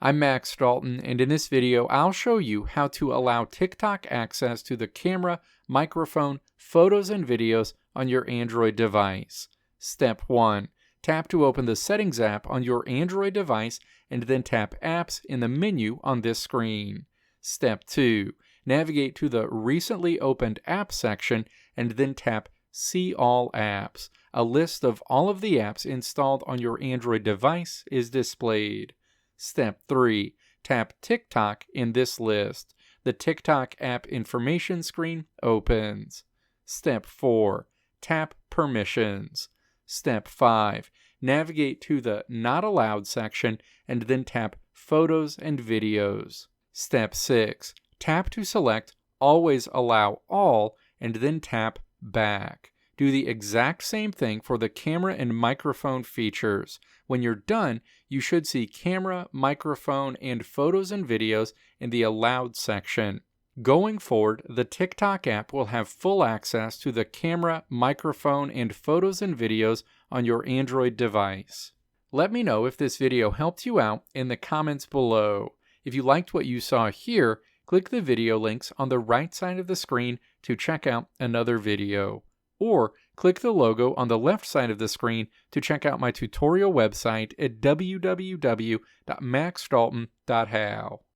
I'm Max Dalton, and in this video I'll show you how to allow TikTok access to the camera, microphone, photos, and videos on your Android device. Step 1. Tap to open the Settings app on your Android device and then tap Apps in the menu on this screen. Step 2. Navigate to the Recently Opened Apps section and then tap See All Apps. A list of all of the apps installed on your Android device is displayed. Step 3. Tap TikTok in this list. The TikTok app information screen opens. Step 4. Tap Permissions. Step 5. Navigate to the Not Allowed section and then tap Photos and Videos. Step 6. Tap to select Always Allow All and then tap Back. Do the exact same thing for the camera and microphone features. When you're done, you should see camera, microphone, and photos and videos in the Allowed section. Going forward, the TikTok app will have full access to the camera, microphone, and photos and videos on your Android device. Let me know if this video helped you out in the comments below. If you liked what you saw here, click the video links on the right side of the screen to check out another video. Or click the logo on the left side of the screen to check out my tutorial website at www.maxdalton.how.